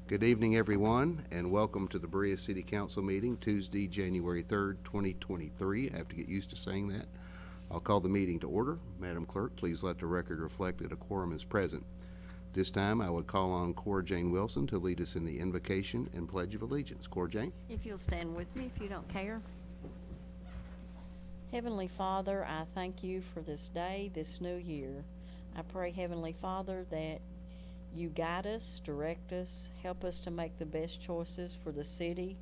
Good evening, everyone, and welcome to the Berea City Council meeting, Tuesday, January 3rd, 2023. I have to get used to saying that. I'll call the meeting to order. Madam Clerk, please let the record reflect that a quorum is present. This time, I would call on Cora Jane Wilson to lead us in the invocation and Pledge of Allegiance. Cora Jane? If you'll stand with me, if you don't care. Heavenly Father, I thank you for this day, this new year. I pray, Heavenly Father, that you guide us, direct us, help us to make the best choices for the city,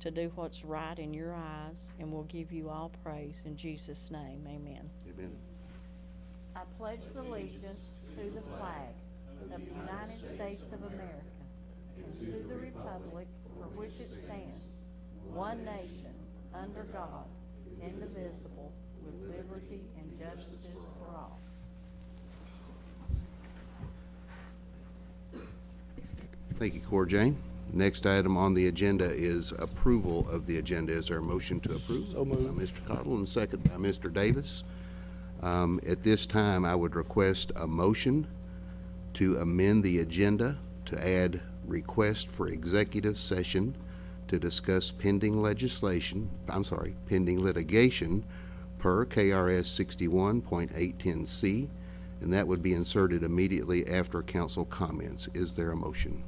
to do what's right in your eyes, and we'll give you all praise in Jesus' name. Amen. Amen. I pledge allegiance to the flag of the United States of America and to the republic for which it stands, one nation, under God, indivisible, with liberty and justice for all. Thank you, Cora Jane. Next item on the agenda is approval of the agenda. Is there a motion to approve? So moved. By Mr. Cottle and second by Mr. Davis. At this time, I would request a motion to amend the agenda to add request for executive session to discuss pending litigation per KRS 61.810C, and that would be inserted immediately after council comments. Is there a motion?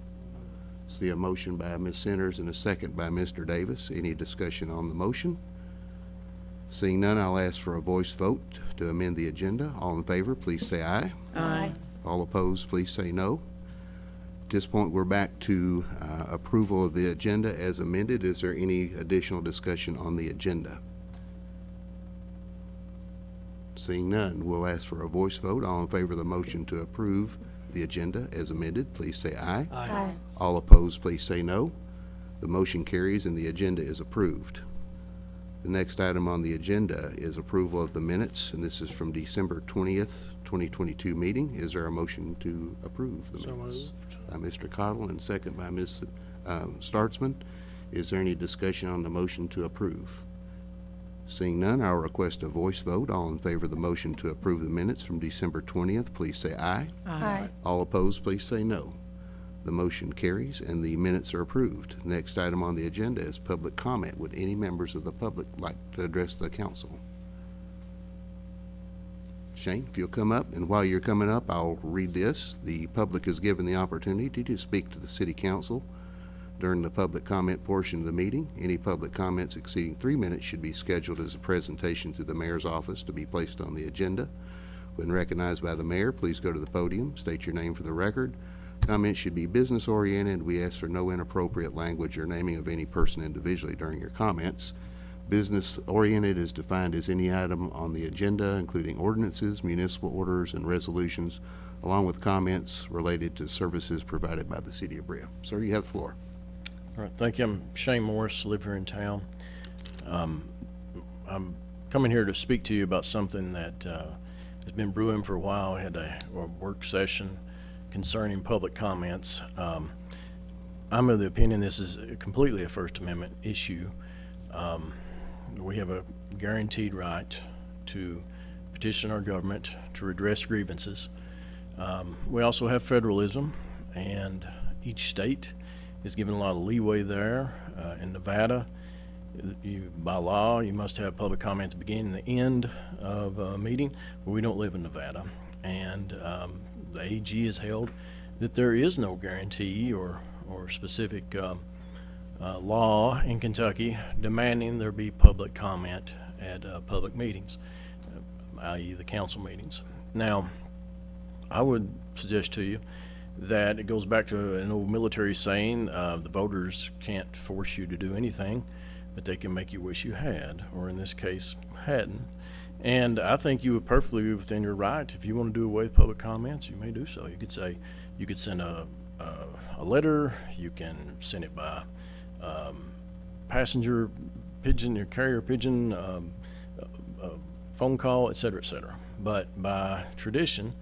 See a motion by Ms. Centers and a second by Mr. Davis. Any discussion on the motion? Seeing none, I'll ask for a voice vote to amend the agenda. All in favor, please say aye. Aye. All opposed, please say no. At this point, we're back to approval of the agenda as amended. Is there any additional discussion on the agenda? Seeing none, we'll ask for a voice vote. All in favor of the motion to approve the agenda as amended, please say aye. Aye. All opposed, please say no. The motion carries and the agenda is approved. The next item on the agenda is approval of the minutes, and this is from December 20th, 2022 meeting. Is there a motion to approve the minutes? By Mr. Cottle and second by Ms. Startzman. Is there any discussion on the motion to approve? Seeing none, I'll request a voice vote. All in favor of the motion to approve the minutes from December 20th, please say aye. Aye. All opposed, please say no. The motion carries and the minutes are approved. Next item on the agenda is public comment. Would any members of the public like to address the council? Shane, if you'll come up, and while you're coming up, I'll read this. The public is given the opportunity to speak to the city council during the public comment portion of the meeting. Any public comments exceeding 3 minutes should be scheduled as a presentation to the mayor's office to be placed on the agenda. When recognized by the mayor, please go to the podium, state your name for the record. Comments should be business oriented. We ask for no inappropriate language or naming of any person individually during your comments. Business oriented is defined as any item on the agenda, including ordinances, municipal orders, and resolutions, along with comments related to services provided by the city of Berea. Sir, you have the floor. All right, thank you. I'm Shane Morris, live here in town. I'm coming here to speak to you about something that has been brewing for a while. I had a work session concerning public comments. I'm of the opinion this is completely a First Amendment issue. We have a guaranteed right to petition our government to redress grievances. We also have federalism, and each state is given a lot of leeway there. In Nevada, by law, you must have public comment at the beginning and the end of a meeting, but we don't live in Nevada. And the AG has held that there is no guarantee or specific law in Kentucky demanding there be public comment at public meetings, i.e. the council meetings. Now, I would suggest to you that it goes back to an old military saying, the voters can't force you to do anything, but they can make you wish you had, or in this case, hadn't. And I think you would perfectly be within your right. If you want to do away with public comments, you may do so. You could say, you could send a letter, you can send it by passenger pigeon, your carrier pigeon, phone call, et cetera, et cetera. But by tradition,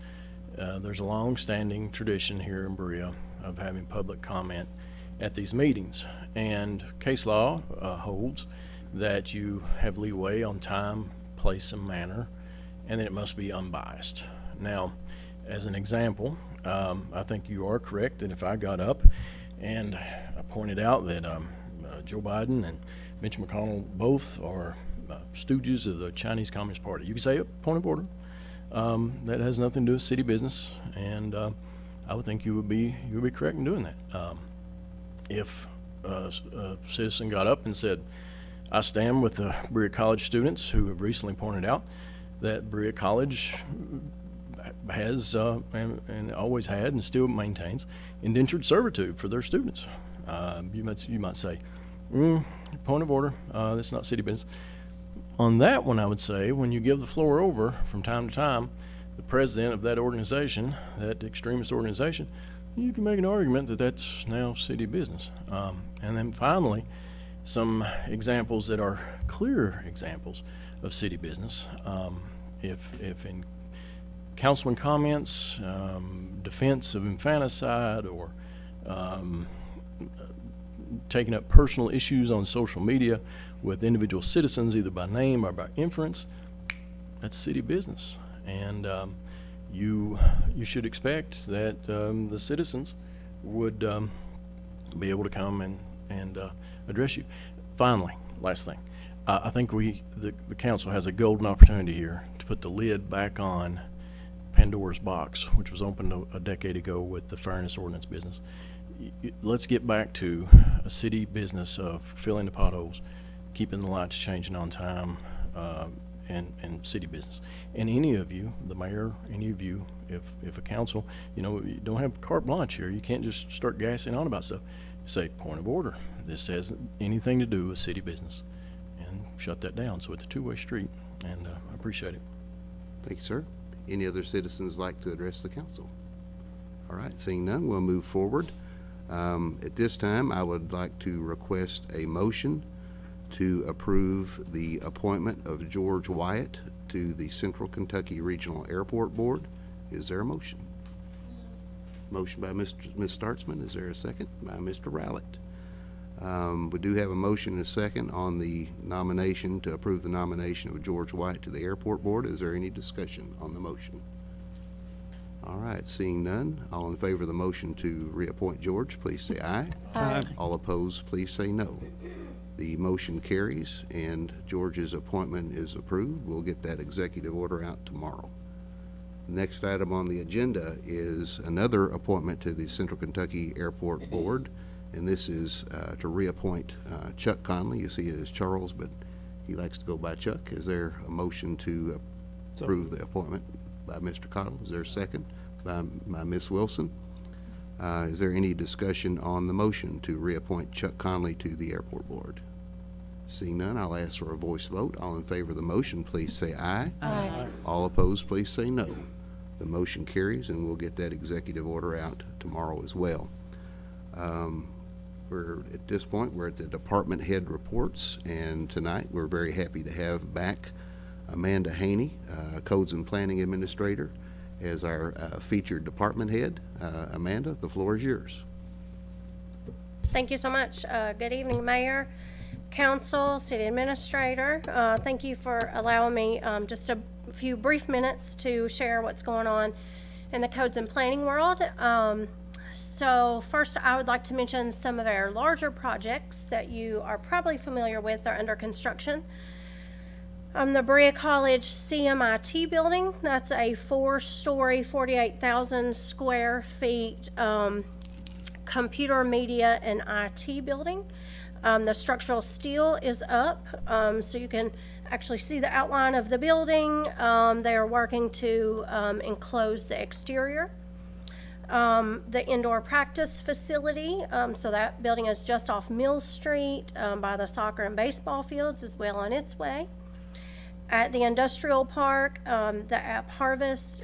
there's a long-standing tradition here in Berea of having public comment at these meetings. And case law holds that you have leeway on time, place, and manner, and that it must be unbiased. Now, as an example, I think you are correct that if I got up And I pointed out that Joe Biden and Mitch McConnell both are stooges of the Chinese Communist Party. You can say a point of order. That has nothing to do with city business, and I would think you would be correct in doing that. If a citizen got up and said, I stand with the Berea College students who have recently pointed out that Berea College has and always had and still maintains indentured servitude for their students. You might say, point of order, that's not city business. On that one, I would say, when you give the floor over from time to time, the president of that organization, that extremist organization, you can make an argument that that's now city business. And then finally, some examples that are clear examples of city business. If in councilman comments, defense of infanticide, or taking up personal issues on social media with individual citizens, either by name or by inference, that's city business. And you should expect that the citizens would be able to come and address you. Finally, last thing, I think the council has a golden opportunity here to put the lid back on Pandora's box, which was opened a decade ago with the fairness ordinance business. Let's get back to a city business of filling the potholes, keeping the lights changing on time, and city business. And any of you, the mayor, any of you, if a council, you don't have carte blanche here. You can't just start gassing on about stuff. Say, point of order. This has anything to do with city business, and shut that down. So it's a two-way street, and I appreciate it. Thank you, sir. Any other citizens like to address the council? All right, seeing none, we'll move forward. At this time, I would like to request a motion to approve the appointment of George Wyatt to the Central Kentucky Regional Airport Board. Is there a motion? Motion by Ms. Startzman. Is there a second? By Mr. Rowlett. We do have a motion and a second on the nomination to approve the nomination of George Wyatt to the Airport Board. Is there any discussion on the motion? All right, seeing none, all in favor of the motion to reappoint George, please say aye. Aye. All opposed, please say no. The motion carries, and George's appointment is approved. We'll get that executive order out tomorrow. Next item on the agenda is another appointment to the Central Kentucky Airport Board, and this is to reappoint Chuck Conley. You see it as Charles, but he likes to go by Chuck. Is there a motion to approve the appointment by Mr. Cottle? Is there a second by Ms. Wilson? Is there any discussion on the motion to reappoint Chuck Conley to the Airport Board? Seeing none, I'll ask for a voice vote. All in favor of the motion, please say aye. Aye. All opposed, please say no. The motion carries, and we'll get that executive order out tomorrow as well. At this point, we're at the department head reports, and tonight we're very happy to have back Amanda Haney, Codes and Planning Administrator, as our featured department head. Amanda, the floor is yours. Thank you so much. Good evening, Mayor, Council, City Administrator. Thank you for allowing me just a few brief minutes to share what's going on in the codes and planning world. So first, I would like to mention some of our larger projects that you are probably familiar with are under construction. The Berea College CMIT building, that's a 4-story, 48,000 square feet computer, media, and IT building. The structural steel is up, so you can actually see the outline of the building. They are working to enclose the exterior. The indoor practice facility, so that building is just off Mill Street by the soccer and baseball fields, is well on its way. At the industrial park, the App Harvest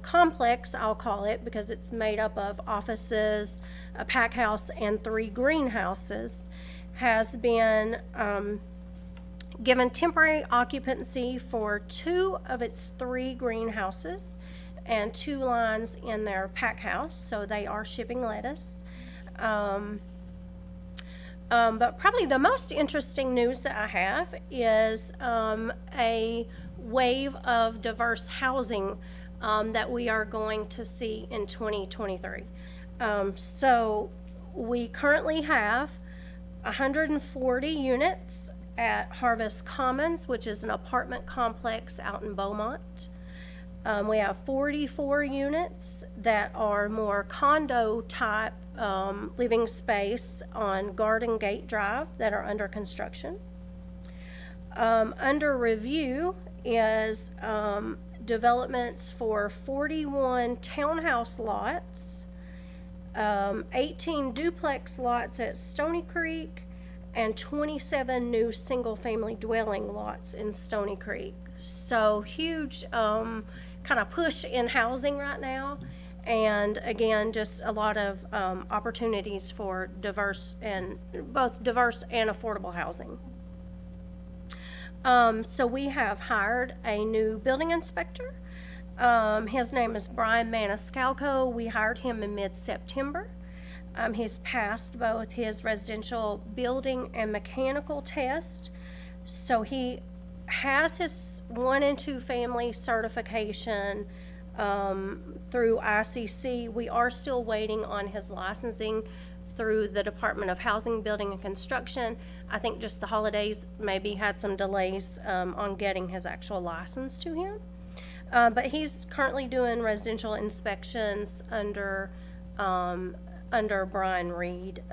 complex, I'll call it, because it's made up of offices, a pack house, and 3 greenhouses, has been given temporary occupancy for 2 of its 3 greenhouses and 2 lines in their pack house, so they are shipping lettuce. But probably the most interesting news that I have is a wave of diverse housing that we are going to see in 2023. So We currently have 140 units at Harvest Commons, which is an apartment complex out in Beaumont. We have 44 units that are more condo type living space on Garden Gate Drive that are under construction. Under review is developments for 41 townhouse lots, 18 duplex lots at Stony Creek, and 27 new single-family dwelling lots in Stony Creek. So huge kind of push in housing right now. And again, just a lot of opportunities for both diverse and affordable housing. So we have hired a new building inspector. His name is Brian Maniscalco. We hired him in mid-September. He's passed both his residential building and mechanical test. So he has his 1 and 2 family certification through ICC. We are still waiting on his licensing through the Department of Housing, Building, and Construction. I think just the holidays maybe had some delays on getting his actual license to him. But he's currently doing residential inspections under Brian Reed,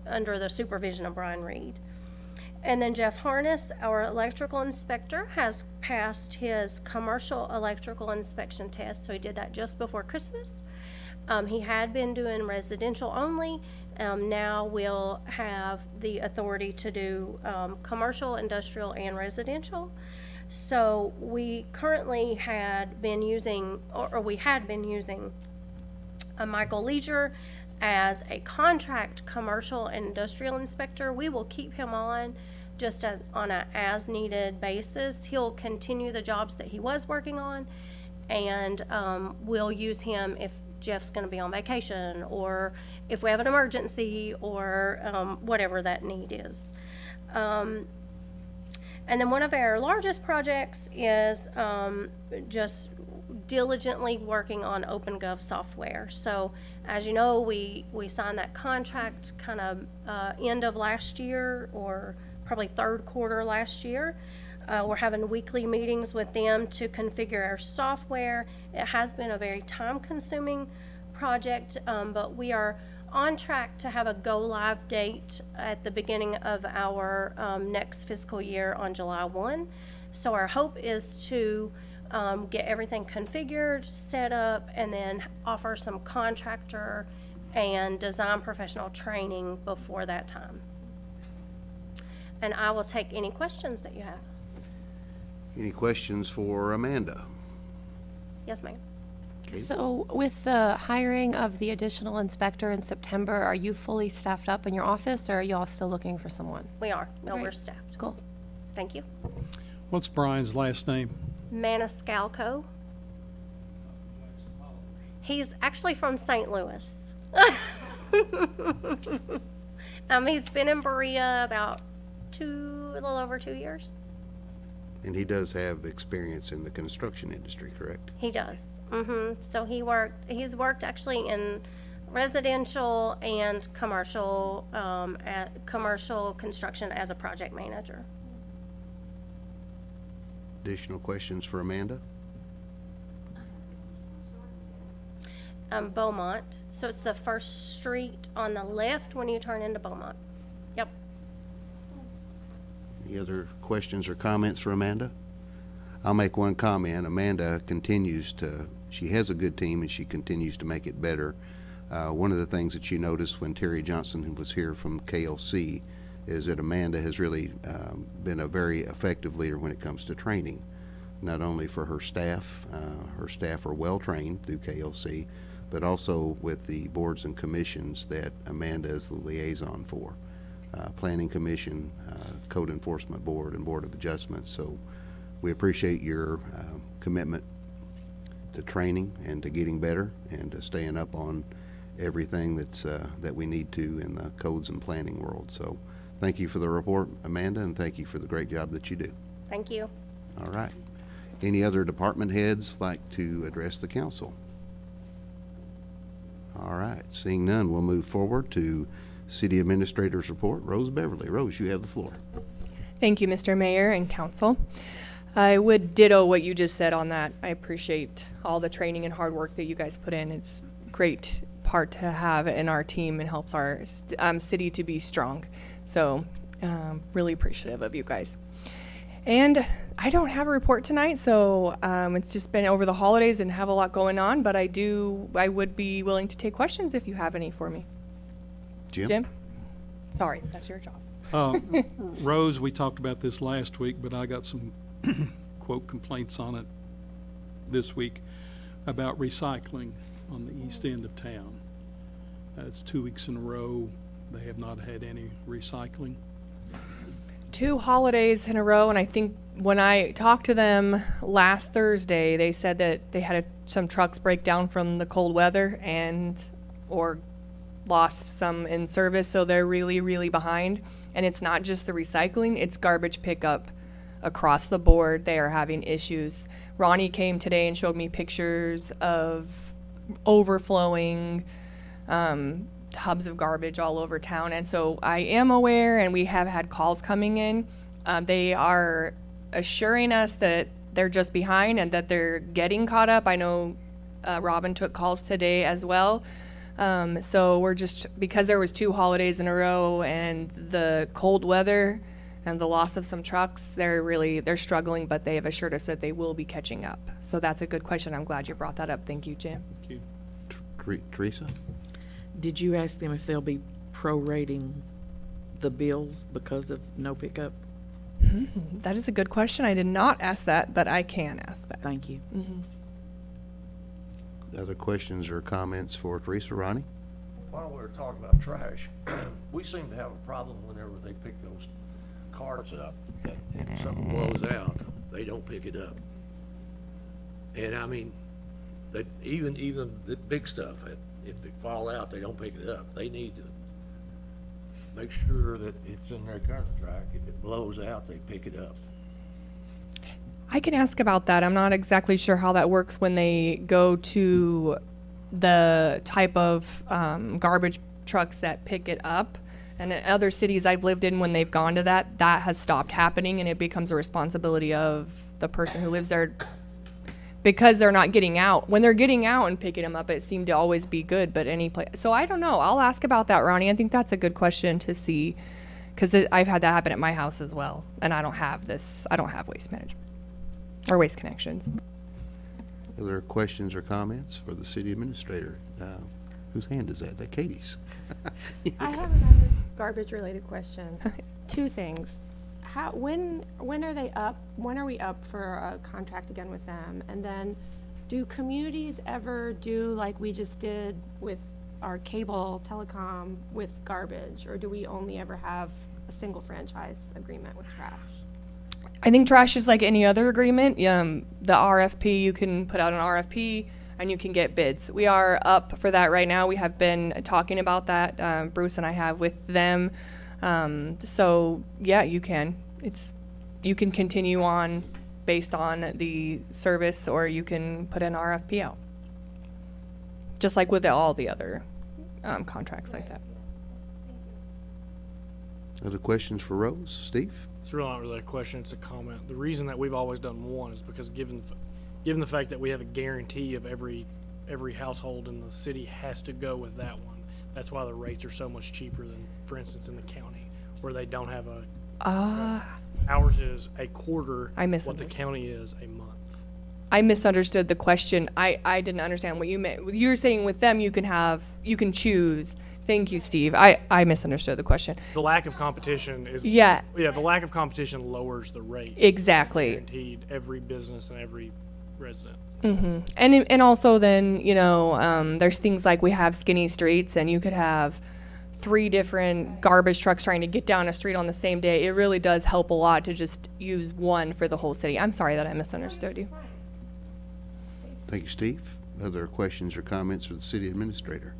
under the supervision of Brian Reed. And then Jeff Harness, our electrical inspector, has passed his commercial electrical inspection test, so he did that just before Christmas. He had been doing residential only. Now we'll have the authority to do commercial, industrial, and residential. So we currently had been using, or we had been using Michael Leisure as a contract commercial and industrial inspector. We will keep him on just on an as-needed basis. He'll continue the jobs that he was working on, and we'll use him if Jeff's going to be on vacation, or if we have an emergency, or whatever that need is. And then one of our largest projects is just diligently working on OpenGov software. So as you know, we signed that contract kind of end of last year, or probably third quarter last year. We're having weekly meetings with them to configure our software. It has been a very time-consuming project, but we are on track to have a go-live date at the beginning of our next fiscal year on July 1. So our hope is to get everything configured, set up, and then offer some contractor and design professional training before that time. And I will take any questions that you have. Any questions for Amanda? Yes, ma'am. Okay. So with the hiring of the additional inspector in September, are you fully staffed up in your office, or are you all still looking for someone? We are. No, Great. we're staffed. Cool. Thank you. What's Brian's last name? Maniscalco. He's actually from St. Louis. He's been in Berea about a little over 2 years. And he does have experience in the construction industry, correct? He does. So he's worked actually in residential and commercial, at commercial construction as a project manager. Additional questions for Amanda? Beaumont. So it's the first street on the left when you turn into Beaumont. Yep. Any other questions or comments for Amanda? I'll make one comment. Amanda she has a good team, and she continues to make it better. One of the things that you noticed when Terry Johnson was here from KLC is that Amanda has really been a very effective leader when it comes to training, not only for her staff. Her staff are well-trained through KLC, but also with the boards and commissions that Amanda is the liaison for. Planning Commission, Code Enforcement Board, and Board of Adjustments. So we appreciate your commitment to training and to getting better and to staying up on everything that we need to in the codes and planning world. So thank you for the report, Amanda, and thank you for the great job that you do. Thank you. All right. Any other department heads like to address the council? All right, seeing none, we'll move forward to City Administrator's Report. Rose Beverly. Rose, you have the floor. Thank you, Mr. Mayor and Council. I would ditto what you just said on that. I appreciate all the training and hard work that you guys put in. It's a great part to have in our team and helps our city to be strong. So, really appreciative of you guys. And I don't have a report tonight, so it's just been over the holidays and have a lot going on, but I would be willing to take questions if you have any for me. Jim? Sorry, that's your job. Rose, we talked about this last week, but I got some quote complaints on it this week about recycling on the east end of town. It's 2 weeks in a row. They have not had any recycling. 2 holidays in a row, and I think when I talked to them last Thursday, they said that they had some trucks break down from the cold weather or lost some in service, so they're really, really behind. And it's not just the recycling, it's garbage pickup across the board. They are having issues. Ronnie came today and showed me pictures of overflowing tubs of garbage all over town. And so I am aware, and we have had calls coming in. They are assuring us that they're just behind and that they're getting caught up. I know Robin took calls today as well. So we're just, because there was 2 holidays in a row and the cold weather and the loss of some trucks, they're struggling, but they have assured us that they will be catching up. So that's a good question. I'm glad you brought that up. Thank you, Jim. Thank you. Teresa? Did you ask them if they'll be prorating the bills because of no pickup? That is a good question. I did not ask that, but I can ask that. Thank you. Other questions or comments for Teresa? Ronnie? While we're talking about trash, we seem to have a problem whenever they pick those carts up. And if something blows out, they don't pick it up. And I mean, that even the big stuff, if they fall out, they don't pick it up. They need to make sure that it's in their contract. If it blows out, they pick it up. I can ask about that. I'm not exactly sure how that works when they go to the type of garbage trucks that pick it up. And in other cities I've lived in, when they've gone to that has stopped happening, and it becomes a responsibility of the person who lives there because they're not getting out. When they're getting out and picking them up, it seemed to always be good, but any place. So I don't know. I'll ask about that, Ronnie. I think that's a good question to see, because I've had that happen at my house as well, and I don't have waste management or waste connections. Other questions or comments for the city administrator? Whose hand is that? Is that Katie's? I have another garbage-related question. 2 things. When are they up? When are we up for a contract again with them? And then, do communities ever do like we just did with our cable telecom with garbage, or do we only ever have a single franchise agreement with trash? I think trash is like any other agreement. The RFP, you can put out an RFP and you can get bids. We are up for that right now. We have been talking about that. Bruce and I have with them. So yeah, you can. You can continue on based on the service, or you can put an RFP out. Just like with all the other contracts like that. Other questions for Rose? Steve? It's really not really a question, it's a comment. The reason that we've always done one is because given the fact that we have a guarantee of every household in the city has to go with that one, that's why the rates are so much cheaper than, for instance, in the county, where they don't have a, ours is a quarter I what misunderstood. the county is a month. I misunderstood the question. I didn't understand what you meant. You're saying with them you can choose. Thank you, Steve. I misunderstood the question. The lack of competition is, Yeah, the lack of competition lowers the rate. exactly. Guaranteed every business and every resident. And also then, there's things like we have skinny streets, and you could have 3 different garbage trucks trying to get down a street on the same day. It really does help a lot to just use one for the whole city. I'm sorry that I misunderstood you. Thank you, Steve. Other questions or comments for the city administrator?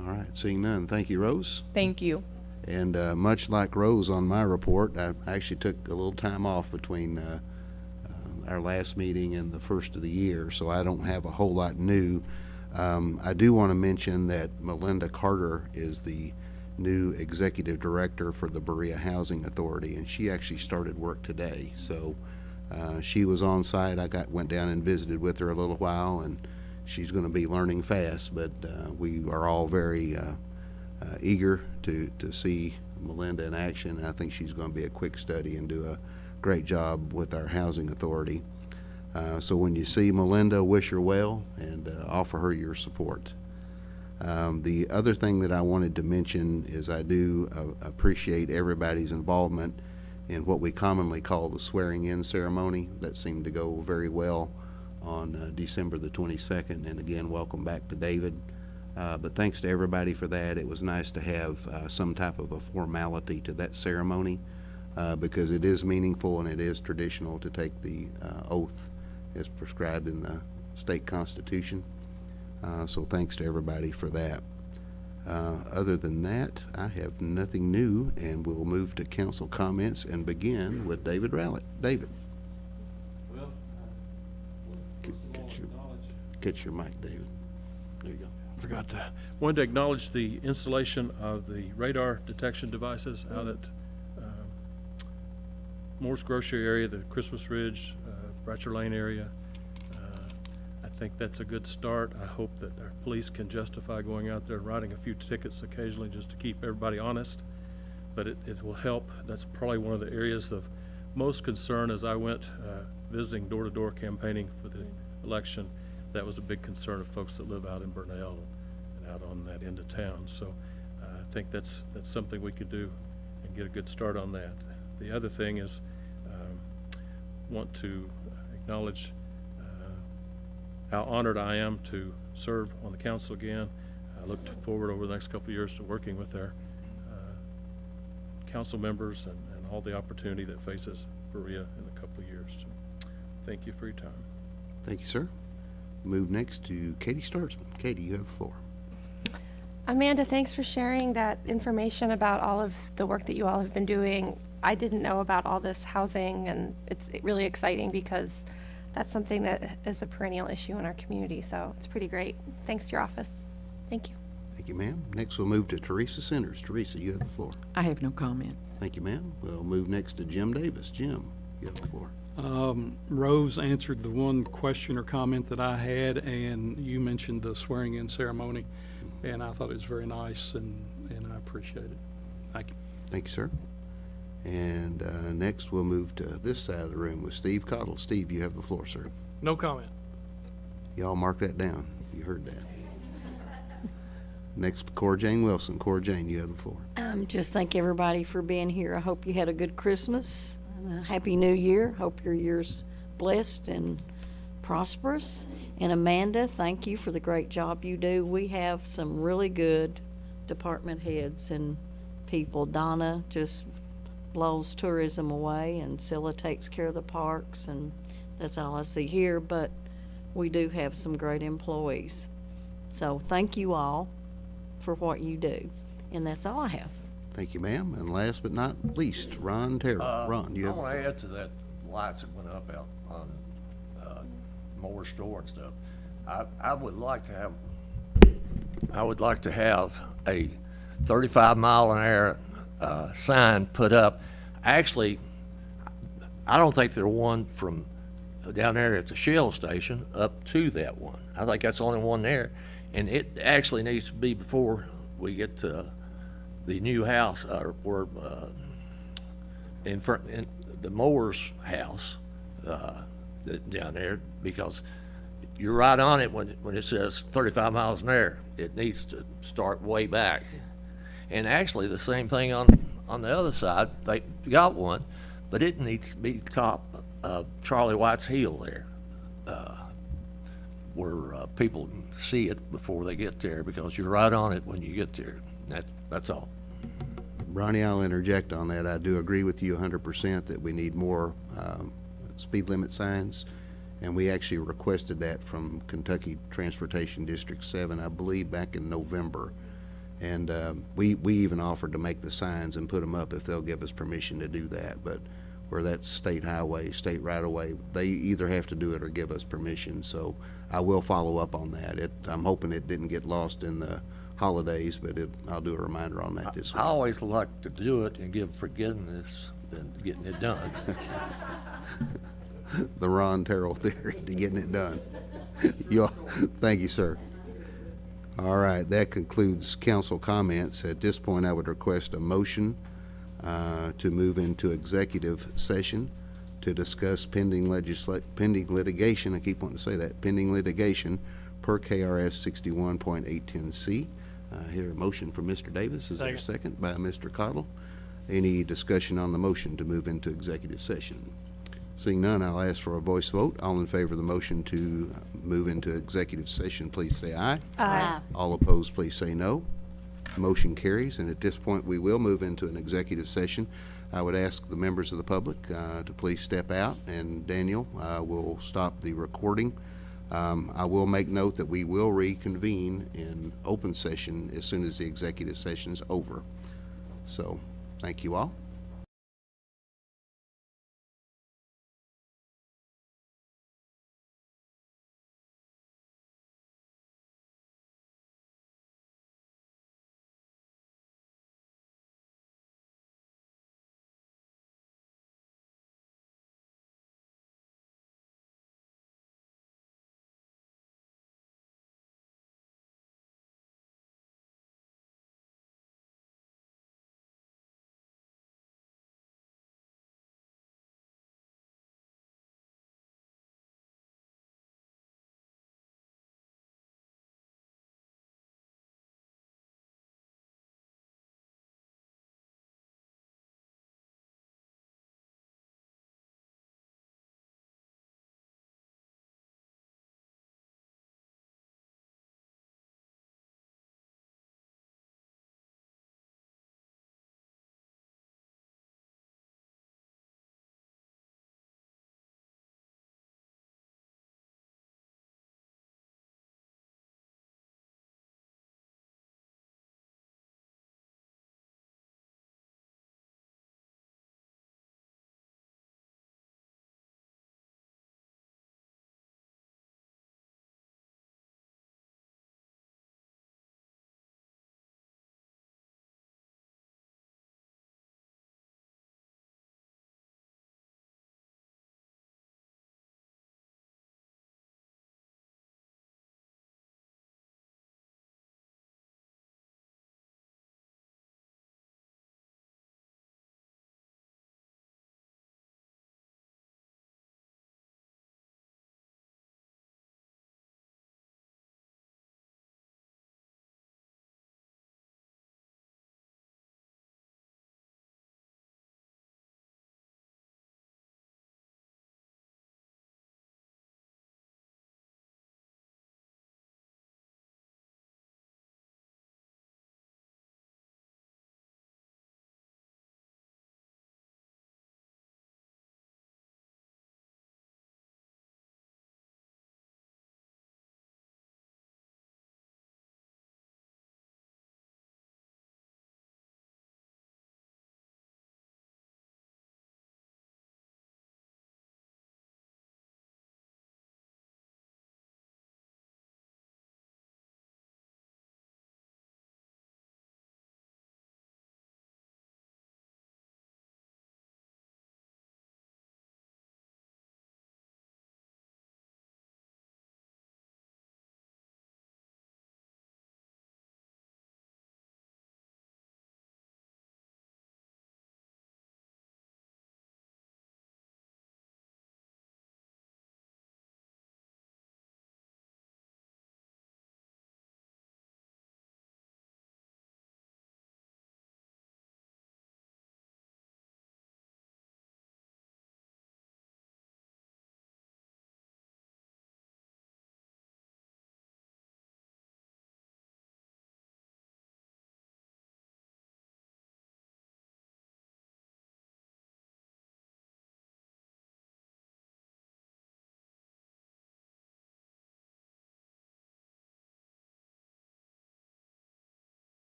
All right, seeing none. Thank you, Rose. Thank you. And much like Rose on my report, I actually took a little time off between our last meeting and the first of the year, so I don't have a whole lot new. I do want to mention that Melinda Carter is the new executive director for the Berea Housing Authority, and she actually started work today. So she was on site. Went down and visited with her a little while, and she's going to be learning fast. But we are all very eager to see Melinda in action, and I think she's going to be a quick study and do a great job with our housing authority. So when you see Melinda, wish her well and offer her your support. The other thing that I wanted to mention is I do appreciate everybody's involvement in what we commonly call the swearing-in ceremony. That seemed to go very well on December the 22nd. And again, welcome back to David. But thanks to everybody for that. It was nice to have some type of a formality to that ceremony because it is meaningful and it is traditional to take the oath as prescribed in the state constitution. So thanks to everybody for that. Other than that, I have nothing new, and we'll move to council comments and begin with David Rowlett. David. Well, Get your mic, David. There you go. forgot to, wanted to acknowledge the installation of the radar detection devices out at Moore's Grocery area, the Christmas Ridge, Bratcher Lane area. I think that's a good start. I hope that our police can justify going out there and writing a few tickets occasionally just to keep everybody honest. But it will help. That's probably one of the areas of most concern as I went visiting door-to-door campaigning for the election. That was a big concern of folks that live out in Burnell and out on that end of town. So I think that's something we could do and get a good start on that. The other thing is want to acknowledge how honored I am to serve on the council again. I look forward over the next couple of years to working with our council members and all the opportunity that faces Berea in a couple of years. So, thank you for your time. Thank you, sir. Move next to Katie Startzman. Katie, you have the floor. Amanda, thanks for sharing that information about all of the work that you all have been doing. I didn't know about all this housing, and it's really exciting because that's something that is a perennial issue in our community, so it's pretty great. Thanks to your office. Thank you. Thank you, ma'am. Next, we'll move to Teresa Sanders. Teresa, you have the floor. I have no comment. Thank you, ma'am. We'll move next to Jim Davis. Jim, you have the floor. Rose answered the one question or comment that I had, and you mentioned the swearing-in ceremony, and I thought it was very nice, and I appreciate it. Thank you. Thank you, sir. And next, we'll move to this side of the room with Steve Cottle. Steve, you have the floor, sir. No comment. Y'all mark that down. You heard that. Next, Cora Jane Wilson. Cora Jane, you have the floor. Just thank everybody for being here. I hope you had a good Christmas and a Happy New Year. Hope your year's blessed and prosperous. And Amanda, thank you for the great job you do. We have some really good department heads and people. Donna just blows tourism away, and Scylla takes care of the parks, and that's all I see here. But we do have some great employees. So thank you all for what you do. And that's all I have. Thank you, ma'am. And last but not least, Ron Terrell. Ron, you I have the want floor. to add to that lights that went up out on Moore's store and stuff. I would like to have a 35-mile-an-hour sign put up. Actually, I don't think there's one from down there at the Shell station up to that one. I think that's the only one there. And it actually needs to be before we get to the new house, or in front, in the Moore's house down there, because you're right on it when it says 35 miles an hour. It needs to start way back. And actually, the same thing on the other side. They got one, but it needs to be top of Charlie White's heel there, where people can see it before they get there, because you're right on it when you get there. That's all. Ronnie, I'll interject on that. I do agree with you 100% that we need more speed limit signs, and we actually requested that from Kentucky Transportation District 7, I believe, back in November. And we even offered to make the signs and put them up if they'll give us permission to do that. But where that's state highway, state right-of-way. They either have to do it or give us permission, so I will follow up on that. I'm hoping it didn't get lost in the holidays, but I'll do a reminder on that this I week. always like to do it and give forgiveness than getting it done. The Ron Terrell theory to getting it done. Thank you, sir. All right, that concludes council comments. At this point, I would request a motion to move into executive session to discuss pending litigation, I keep wanting to say that, pending litigation per KRS 61.810C. Hear a motion from Mr. Davis. Is there a second by Mr. Cottle? Any discussion on the motion to move into executive session? Seeing none, I'll ask for a voice vote. All in favor of the motion to move into executive session, please say aye. Aye. All opposed, please say no. Motion carries, and at this point, we will move into an executive session. I would ask the members of the public to please step out, and Daniel will stop the recording. I will make note that we will reconvene in open session as soon as the executive session's over. So, thank you all.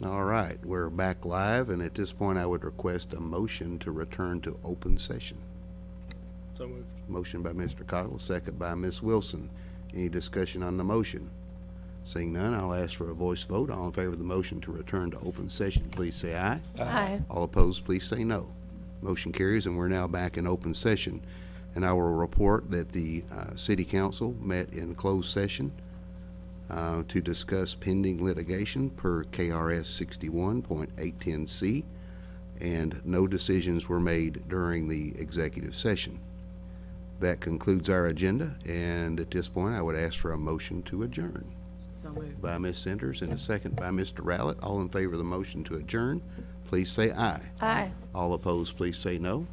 All right, we're back live, and at this point, I would request a motion to return to open session. So moved. Motion by Mr. Cottle, second by Ms. Wilson. Any discussion on the motion? Seeing none, I'll ask for a voice vote. All in favor of the motion to return to open session, please say aye. Aye. All opposed, please say no. Motion carries, and we're now back in open session. And I will report that the city council met in closed session to discuss pending litigation per KRS 61.810C, and no decisions were made during the executive session. That concludes our agenda, and at this point, I would ask for a motion to adjourn. So moved. By Ms. Centers and a second by Mr. Rowlett. All in favor of the motion to adjourn, please say aye. Aye. All opposed, please say no.